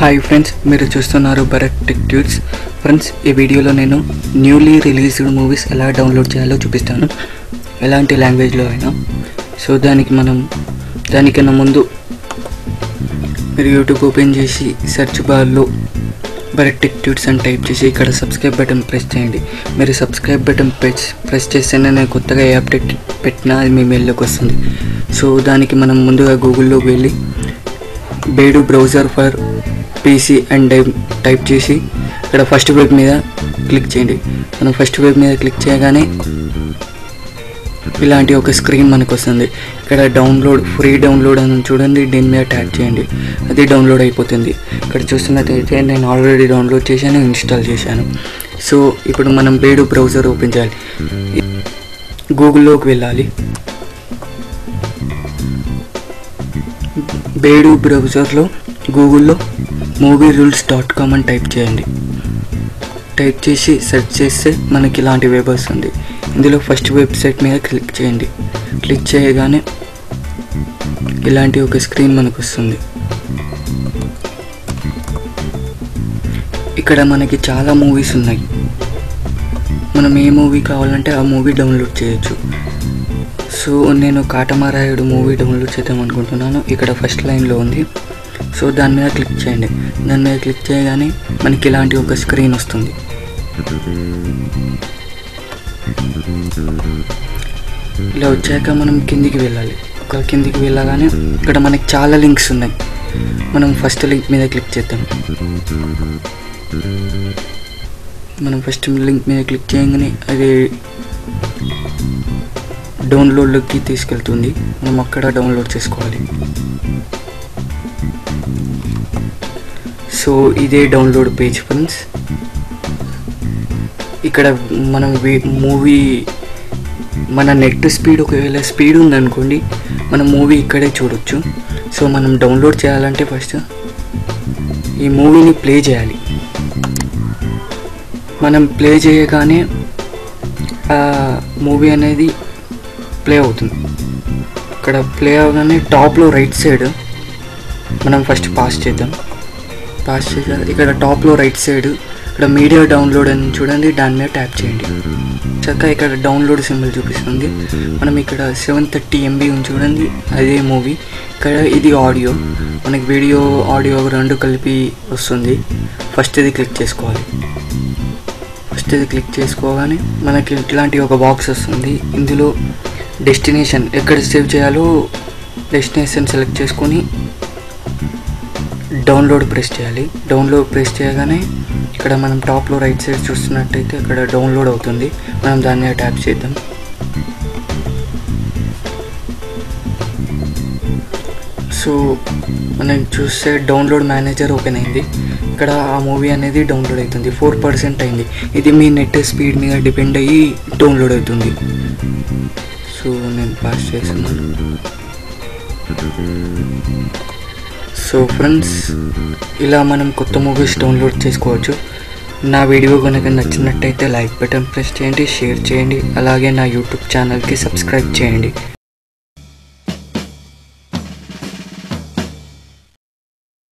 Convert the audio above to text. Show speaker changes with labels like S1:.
S1: Hi friends, మీరు చూస్తున్నారు Bharat tech tuts. Friends, ఈ వీడియోలో నేను న్యూలీ రిలీజ్డ్ మూవీస్ ఎలా డౌన్లోడ్ చేయాలో చూపిస్తాను, ఎలాంటి లాంగ్వేజ్లో అయినా. సో దానికన్నా ముందు మీరు యూట్యూబ్ ఓపెన్ చేసి సెర్చ్ బార్లో భరత్ టెక్ ట్యూట్స్ అని టైప్ చేసి ఇక్కడ సబ్స్క్రైబ్ బటన్ ప్రెస్ చేయండి. మీరు సబ్స్క్రైబ్ బటన్ ప్రెస్ చేస్తేనే నేను కొత్తగా ఏ అప్డేట్ పెట్టినా అది మీ మెయిల్లోకి వస్తుంది. సో దానికి మనం ముందుగా గూగుల్లోకి వెళ్ళి బేడు browser for PC and type చేసి ఇక్కడ ఫస్ట్ వెబ్ మీద క్లిక్ చేయండి. మనం ఫస్ట్ వెబ్ మీద క్లిక్ చేయగానే ఇలాంటి ఒక స్క్రీన్ మనకు వస్తుంది. ఇక్కడ ఫ్రీ డౌన్లోడ్ అని చూడండి, దీని మీద ట్యాప్ చేయండి. అది డౌన్లోడ్ అయిపోతుంది. ఇక్కడ చూస్తున్నట్టయితే నేను ఆల్రెడీ డౌన్లోడ్ చేశాను, ఇన్స్టాల్ చేశాను. సో ఇప్పుడు మనం బేడు బ్రౌజర్ ఓపెన్ చేయాలి. గూగుల్లోకి వెళ్ళాలి. బేడు బ్రౌజర్లో గూగుల్లో movierules.com అని టైప్ చేయండి. టైప్ చేసి సెర్చ్ చేస్తే మనకి ఇలాంటి వెబ్ వస్తుంది. ఇందులో ఫస్ట్ వెబ్సైట్ మీద క్లిక్ చేయండి. క్లిక్ చేయగానే ఇలాంటి ఒక స్క్రీన్ మనకు వస్తుంది. ఇక్కడ మనకి చాలా మూవీస్ ఉన్నాయి. మనం ఏ మూవీ కావాలంటే ఆ మూవీ డౌన్లోడ్ చేయొచ్చు. సో నేను కాటమరాయుడు మూవీ డౌన్లోడ్ చేద్దాం అనుకుంటున్నాను. ఇక్కడ ఫస్ట్ లైన్లో ఉంది. సో దాని మీద క్లిక్ చేయండి. దాని మీద క్లిక్ చేయగానే మనకి ఇలాంటి ఒక స్క్రీన్ వస్తుంది. ఇలా వచ్చాక మనం కిందికి వెళ్ళాలి. కిందికి వెళ్ళగానే ఇక్కడ మనకి చాలా లింక్స్ ఉన్నాయి. మనం ఫస్ట్ లింక్ మీద క్లిక్ చేద్దాం. మనం ఫస్ట్ లింక్ మీద క్లిక్ చేయగానే అది డౌన్లోడ్లోకి తీసుకెళ్తుంది. మనం అక్కడ డౌన్లోడ్ చేసుకోవాలి. సో ఇదే డౌన్లోడ్ పేజ్ ఫ్రెండ్స్. ఇక్కడ మనం మూవీ మన నెట్ స్పీడ్ ఒకవేళ స్పీడ్ ఉందనుకోండి, మనం మూవీ ఇక్కడే చూడొచ్చు. సో మనం డౌన్లోడ్ చేయాలంటే ఫస్ట్ ఈ మూవీని ప్లే చేయాలి. మనం ప్లే చేయగానే ఆ మూవీ అనేది ప్లే అవుతుంది. ఇక్కడ ప్లే అవగానే టాప్లో రైట్ సైడ్ మనం ఫస్ట్ పాస్ చేద్దాం. పాస్ చేయాలి. ఇక్కడ టాప్లో రైట్ సైడ్ ఇక్కడ మీడియా డౌన్లోడ్ అని చూడండి, దాని మీద ట్యాప్ చేయండి. చక్కగా ఇక్కడ డౌన్లోడ్ సింబల్ చూపిస్తుంది. మనం ఇక్కడ 730 MB ఉంది చూడండి, అదే మూవీ. ఇక్కడ ఇది ఆడియో, మనకి వీడియో ఆడియో రెండు కలిపి వస్తుంది. ఫస్ట్ ఇది క్లిక్ చేసుకోవాలి. ఫస్ట్ ఇది క్లిక్ చేసుకోగానే మనకి ఇట్లాంటి ఒక బాక్స్ వస్తుంది. ఇందులో డెస్టినేషన్ ఎక్కడ సేవ్ చేయాలో డెస్టినేషన్ సెలెక్ట్ చేసుకొని డౌన్లోడ్ ప్రెస్ చేయాలి. డౌన్లోడ్ ప్రెస్ చేయగానే ఇక్కడ మనం టాప్లో రైట్ సైడ్ చూస్తున్నట్టయితే అక్కడ డౌన్లోడ్ అవుతుంది. మనం దాన్ని ట్యాప్ చేద్దాం. సో మనం చూస్తే డౌన్లోడ్ మేనేజర్ ఓపెన్ అయింది. ఇక్కడ ఆ మూవీ అనేది డౌన్లోడ్ అవుతుంది. 4% అయింది. ఇది మీ నెట్ స్పీడ్ మీద డిపెండ్ అయ్యి డౌన్లోడ్ అవుతుంది. సో నేను పాస్ చేస్తున్నాను. సో ఫ్రెండ్స్, ఇలా మనం కొత్త మూవీస్ డౌన్లోడ్ చేసుకోవచ్చు. నా వీడియో కనుక నచ్చినట్టయితే లైక్ బటన్ ప్రెస్ చేయండి, షేర్ చేయండి, అలాగే నా యూట్యూబ్ ఛానల్కి సబ్స్క్రైబ్ చేయండి.